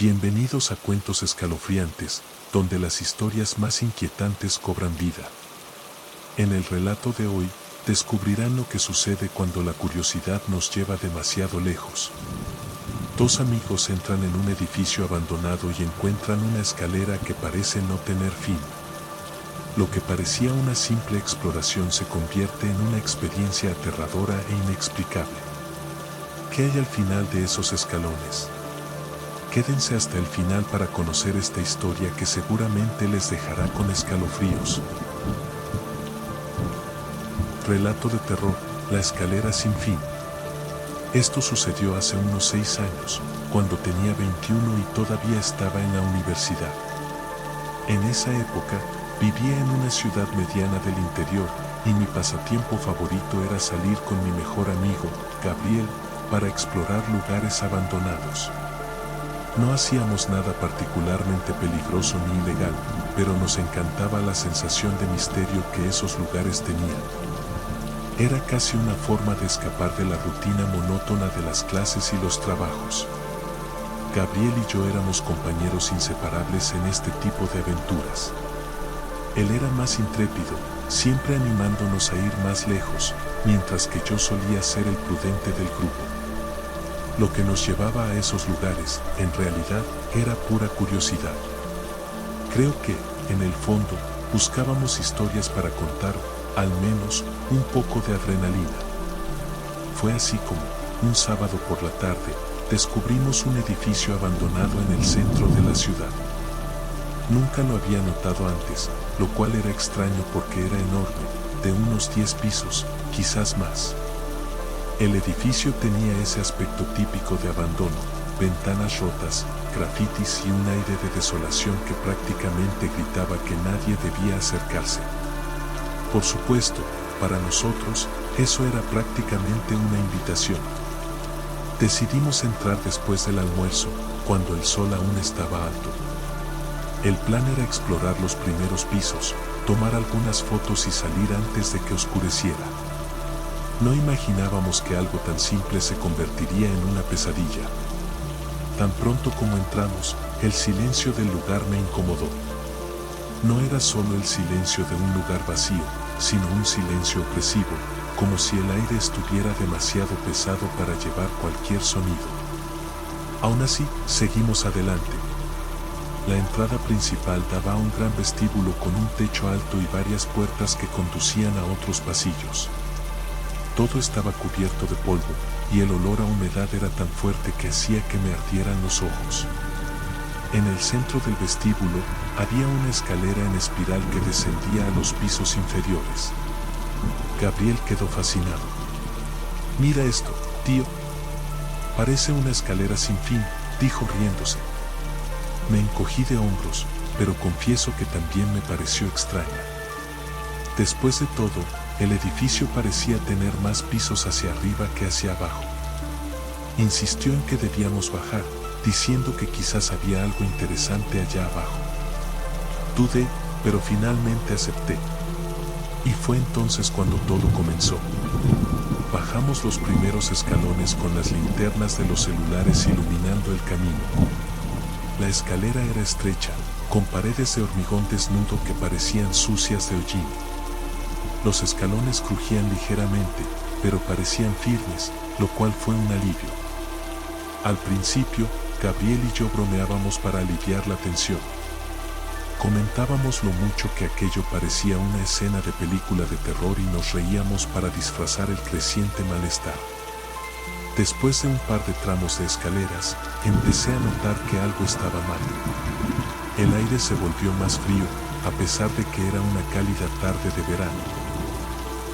Bienvenidos a Cuentos Escalofriantes, donde las historias más inquietantes cobran vida. En el relato de hoy, descubrirán lo que sucede cuando la curiosidad nos lleva demasiado lejos. Dos amigos entran en un edificio abandonado y encuentran una escalera que parece no tener fin. Lo que parecía una simple exploración se convierte en una experiencia aterradora e inexplicable. ¿Qué hay al final de esos escalones? Quédense hasta el final para conocer esta historia que seguramente les dejará con escalofríos. Relato de terror, la escalera sin fin. Esto sucedió hace unos 6 años, cuando tenía 21 y todavía estaba en la universidad. En esa época, vivía en una ciudad mediana del interior, y mi pasatiempo favorito era salir con mi mejor amigo, Gabriel, para explorar lugares abandonados. No hacíamos nada particularmente peligroso ni ilegal, pero nos encantaba la sensación de misterio que esos lugares tenían. Era casi una forma de escapar de la rutina monótona de las clases y los trabajos. Gabriel y yo éramos compañeros inseparables en este tipo de aventuras. Él era más intrépido, siempre animándonos a ir más lejos, mientras que yo solía ser el prudente del grupo. Lo que nos llevaba a esos lugares, en realidad, era pura curiosidad. Creo que, en el fondo, buscábamos historias para contar, al menos, un poco de adrenalina. Fue así como, un sábado por la tarde, descubrimos un edificio abandonado en el centro de la ciudad. Nunca lo había notado antes, lo cual era extraño porque era enorme, de unos 10 pisos, quizás más. El edificio tenía ese aspecto típico de abandono, ventanas rotas, grafitis y un aire de desolación que prácticamente gritaba que nadie debía acercarse. Por supuesto, para nosotros, eso era prácticamente una invitación. Decidimos entrar después del almuerzo, cuando el sol aún estaba alto. El plan era explorar los primeros pisos, tomar algunas fotos y salir antes de que oscureciera. No imaginábamos que algo tan simple se convertiría en una pesadilla. Tan pronto como entramos, el silencio del lugar me incomodó. No era solo el silencio de un lugar vacío, sino un silencio opresivo, como si el aire estuviera demasiado pesado para llevar cualquier sonido. Aún así, seguimos adelante. La entrada principal daba a un gran vestíbulo con un techo alto y varias puertas que conducían a otros pasillos. Todo estaba cubierto de polvo, y el olor a humedad era tan fuerte que hacía que me ardieran los ojos. En el centro del vestíbulo, había una escalera en espiral que descendía a los pisos inferiores. Gabriel quedó fascinado. «Mira esto, tío. Parece una escalera sin fin», dijo riéndose. Me encogí de hombros, pero confieso que también me pareció extraña. Después de todo, el edificio parecía tener más pisos hacia arriba que hacia abajo. Insistió en que debíamos bajar, diciendo que quizás había algo interesante allá abajo. Dudé, pero finalmente acepté. Y fue entonces cuando todo comenzó. Bajamos los primeros escalones con las linternas de los celulares iluminando el camino. La escalera era estrecha, con paredes de hormigón desnudo que parecían sucias de hollín. Los escalones crujían ligeramente, pero parecían firmes, lo cual fue un alivio. Al principio, Gabriel y yo bromeábamos para aliviar la tensión. Comentábamos lo mucho que aquello parecía una escena de película de terror y nos reíamos para disfrazar el creciente malestar. Después de un par de tramos de escaleras, empecé a notar que algo estaba mal. El aire se volvió más frío, a pesar de que era una cálida tarde de verano.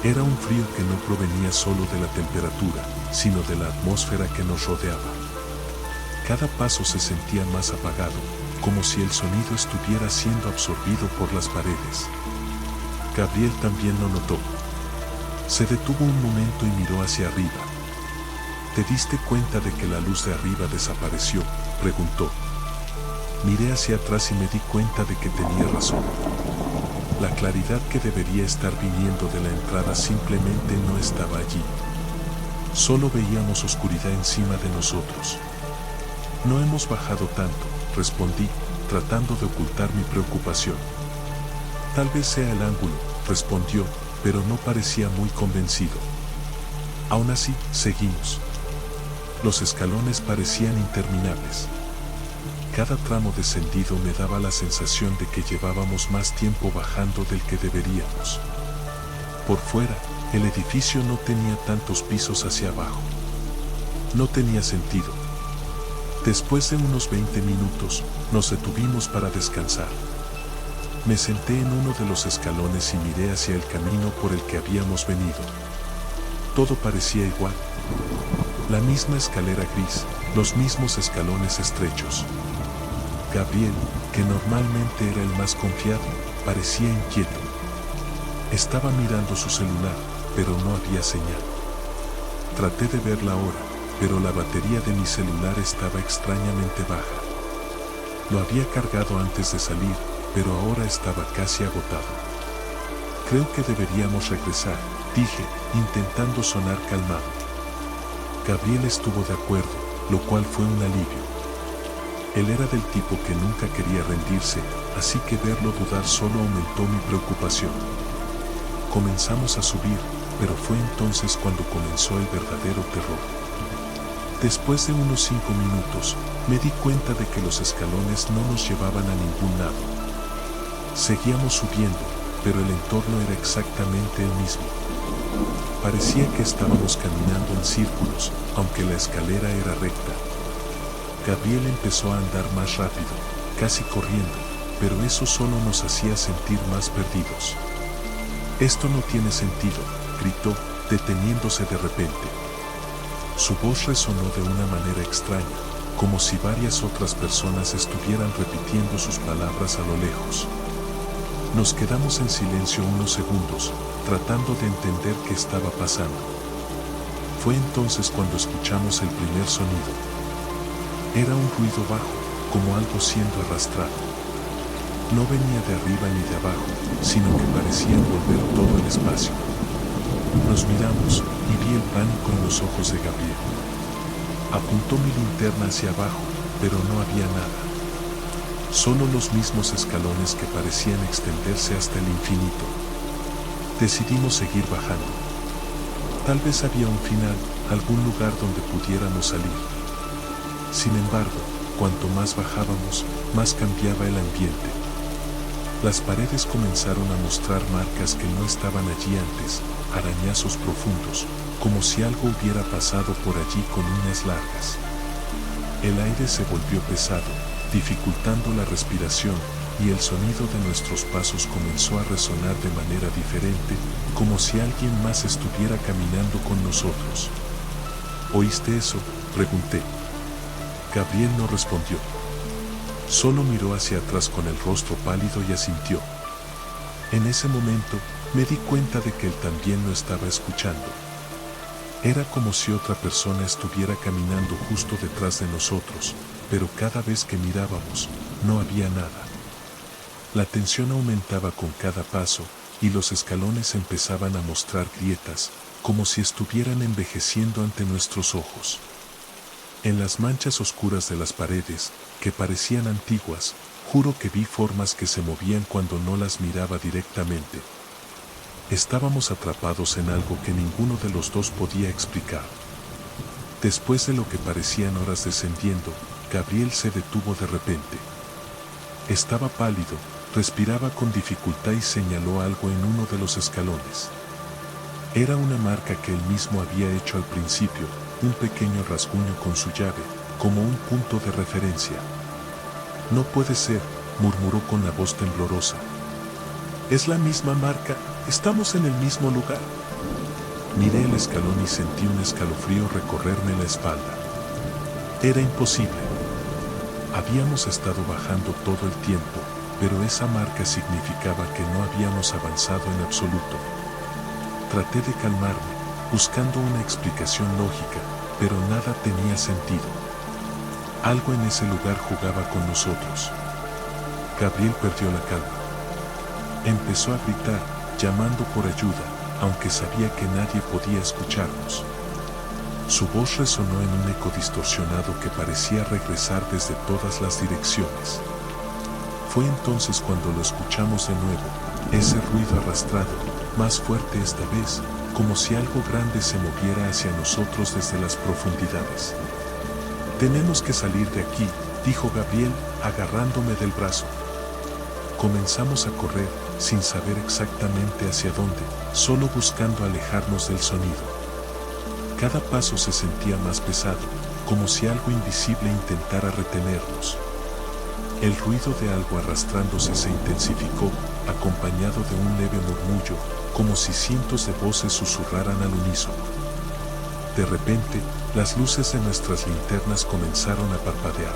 Era un frío que no provenía solo de la temperatura, sino de la atmósfera que nos rodeaba. Cada paso se sentía más apagado, como si el sonido estuviera siendo absorbido por las paredes. Gabriel también lo notó. Se detuvo un momento y miró hacia arriba. «¿Te diste cuenta de que la luz de arriba desapareció?», preguntó. Miré hacia atrás y me di cuenta de que tenía razón. La claridad que debería estar viniendo de la entrada simplemente no estaba allí. Solo veíamos oscuridad encima de nosotros. No hemos bajado tanto, respondí, tratando de ocultar mi preocupación. Tal vez sea el ángulo, respondió, pero no parecía muy convencido. Aún así, seguimos. Los escalones parecían interminables. Cada tramo descendido me daba la sensación de que llevábamos más tiempo bajando del que deberíamos. Por fuera, el edificio no tenía tantos pisos hacia abajo. No tenía sentido. Después de unos 20 minutos, nos detuvimos para descansar. Me senté en uno de los escalones y miré hacia el camino por el que habíamos venido. Todo parecía igual. La misma escalera gris, los mismos escalones estrechos. Gabriel, que normalmente era el más confiado, parecía inquieto. Estaba mirando su celular, pero no había señal. Traté de ver la hora, pero la batería de mi celular estaba extrañamente baja. Lo había cargado antes de salir, pero ahora estaba casi agotado. Creo que deberíamos regresar, dije, intentando sonar calmado. Gabriel estuvo de acuerdo, lo cual fue un alivio. Él era del tipo que nunca quería rendirse, así que verlo dudar solo aumentó mi preocupación. Comenzamos a subir, pero fue entonces cuando comenzó el verdadero terror. Después de unos 5 minutos, me di cuenta de que los escalones no nos llevaban a ningún lado. Seguíamos subiendo, pero el entorno era exactamente el mismo. Parecía que estábamos caminando en círculos, aunque la escalera era recta. Gabriel empezó a andar más rápido, casi corriendo, pero eso solo nos hacía sentir más perdidos. «Esto no tiene sentido», gritó, deteniéndose de repente. Su voz resonó de una manera extraña, como si varias otras personas estuvieran repitiendo sus palabras a lo lejos. Nos quedamos en silencio unos segundos, tratando de entender qué estaba pasando. Fue entonces cuando escuchamos el primer sonido. Era un ruido bajo, como algo siendo arrastrado. No venía de arriba ni de abajo, sino que parecía envolver todo el espacio. Nos miramos y vi el pánico en los ojos de Gabriel. Apuntó mi linterna hacia abajo, pero no había nada. Solo los mismos escalones que parecían extenderse hasta el infinito. Decidimos seguir bajando. Tal vez había un final, algún lugar donde pudiéramos salir. Sin embargo, cuanto más bajábamos, más cambiaba el ambiente. Las paredes comenzaron a mostrar marcas que no estaban allí antes, arañazos profundos, como si algo hubiera pasado por allí con uñas largas. El aire se volvió pesado, dificultando la respiración, y el sonido de nuestros pasos comenzó a resonar de manera diferente, como si alguien más estuviera caminando con nosotros. ¿Oíste eso?, pregunté. Gabriel no respondió. Solo miró hacia atrás con el rostro pálido y asintió. En ese momento, me di cuenta de que él también lo estaba escuchando. Era como si otra persona estuviera caminando justo detrás de nosotros, pero cada vez que mirábamos, no había nada. La tensión aumentaba con cada paso, y los escalones empezaban a mostrar grietas, como si estuvieran envejeciendo ante nuestros ojos. En las manchas oscuras de las paredes, que parecían antiguas, juro que vi formas que se movían cuando no las miraba directamente. Estábamos atrapados en algo que ninguno de los dos podía explicar. Después de lo que parecían horas descendiendo, Gabriel se detuvo de repente. Estaba pálido, respiraba con dificultad y señaló algo en uno de los escalones. Era una marca que él mismo había hecho al principio, un pequeño rasguño con su llave, como un punto de referencia. «No puede ser», murmuró con la voz temblorosa. «Es la misma marca, estamos en el mismo lugar». Miré el escalón y sentí un escalofrío recorrerme la espalda. Era imposible. Habíamos estado bajando todo el tiempo, pero esa marca significaba que no habíamos avanzado en absoluto. Traté de calmarme, buscando una explicación lógica, pero nada tenía sentido. Algo en ese lugar jugaba con nosotros. Gabriel perdió la calma. Empezó a gritar, llamando por ayuda, aunque sabía que nadie podía escucharnos. Su voz resonó en un eco distorsionado que parecía regresar desde todas las direcciones. Fue entonces cuando lo escuchamos de nuevo, ese ruido arrastrado, más fuerte esta vez, como si algo grande se moviera hacia nosotros desde las profundidades. «Tenemos que salir de aquí», dijo Gabriel, agarrándome del brazo. Comenzamos a correr, sin saber exactamente hacia dónde, solo buscando alejarnos del sonido. Cada paso se sentía más pesado, como si algo invisible intentara retenernos. El ruido de algo arrastrándose se intensificó, acompañado de un leve murmullo, como si cientos de voces susurraran al unísono. De repente, las luces de nuestras linternas comenzaron a parpadear.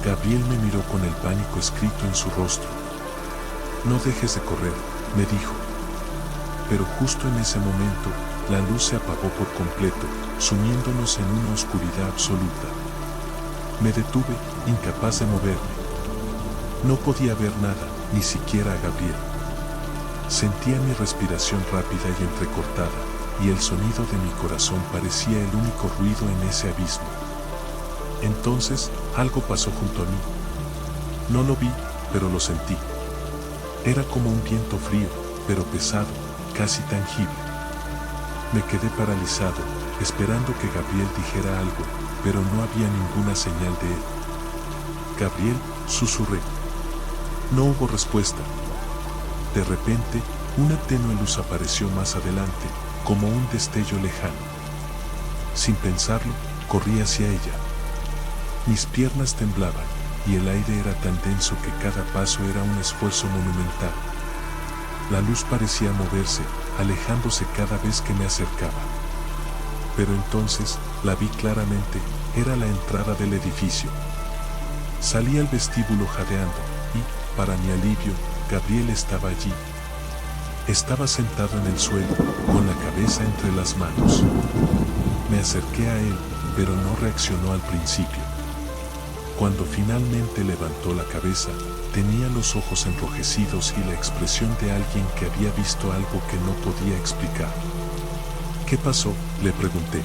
Gabriel me miró con el pánico escrito en su rostro. «No dejes de correr», me dijo. Pero justo en ese momento, la luz se apagó por completo, sumiéndonos en una oscuridad absoluta. Me detuve, incapaz de moverme. No podía ver nada, ni siquiera a Gabriel. Sentía mi respiración rápida y entrecortada, y el sonido de mi corazón parecía el único ruido en ese abismo. Entonces, algo pasó junto a mí. No lo vi, pero lo sentí. Era como un viento frío, pero pesado, casi tangible. Me quedé paralizado, esperando que Gabriel dijera algo, pero no había ninguna señal de él. «Gabriel», susurré. No hubo respuesta. De repente, una tenue luz apareció más adelante, como un destello lejano. Sin pensarlo, corrí hacia ella. Mis piernas temblaban, y el aire era tan denso que cada paso era un esfuerzo monumental. La luz parecía moverse, alejándose cada vez que me acercaba. Pero entonces, la vi claramente, era la entrada del edificio. Salí al vestíbulo jadeando, y, para mi alivio, Gabriel estaba allí. Estaba sentado en el suelo, con la cabeza entre las manos. Me acerqué a él, pero no reaccionó al principio. Cuando finalmente levantó la cabeza, tenía los ojos enrojecidos y la expresión de alguien que había visto algo que no podía explicar. «¿Qué pasó?», le pregunté.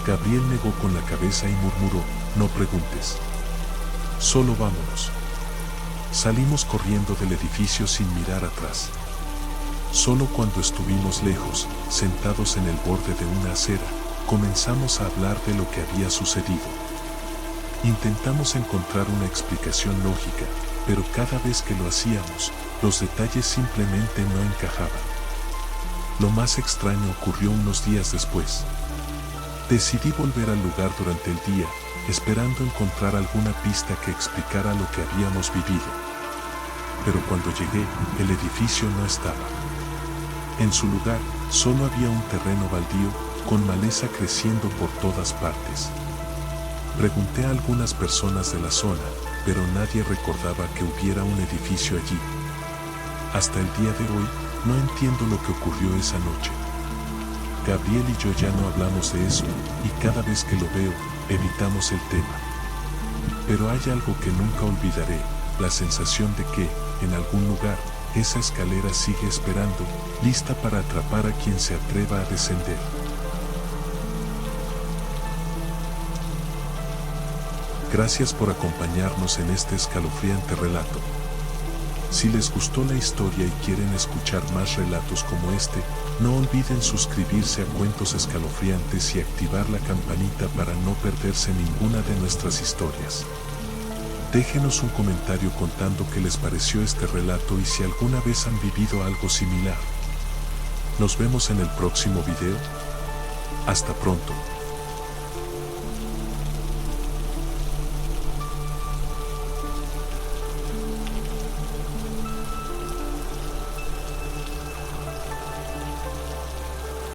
Gabriel negó con la cabeza y murmuró: «No preguntes. Solo vámonos». Salimos corriendo del edificio sin mirar atrás. Solo cuando estuvimos lejos, sentados en el borde de una acera, comenzamos a hablar de lo que había sucedido. Intentamos encontrar una explicación lógica, pero cada vez que lo hacíamos, los detalles simplemente no encajaban. Lo más extraño ocurrió unos días después. Decidí volver al lugar durante el día, esperando encontrar alguna pista que explicara lo que habíamos vivido. Pero cuando llegué, el edificio no estaba. En su lugar, solo había un terreno baldío, con maleza creciendo por todas partes. Pregunté a algunas personas de la zona, pero nadie recordaba que hubiera un edificio allí. Hasta el día de hoy, no entiendo lo que ocurrió esa noche. Gabriel y yo ya no hablamos de eso, y cada vez que lo veo, evitamos el tema. Pero hay algo que nunca olvidaré, la sensación de que, en algún lugar, esa escalera sigue esperando, lista para atrapar a quien se atreva a descender. Gracias por acompañarnos en este escalofriante relato. Si les gustó la historia y quieren escuchar más relatos como este, no olviden suscribirse a Cuentos Escalofriantes y activar la campanita para no perderse ninguna de nuestras historias. Déjenos un comentario contando qué les pareció este relato y si alguna vez han vivido algo similar. Nos vemos en el próximo video. Hasta pronto.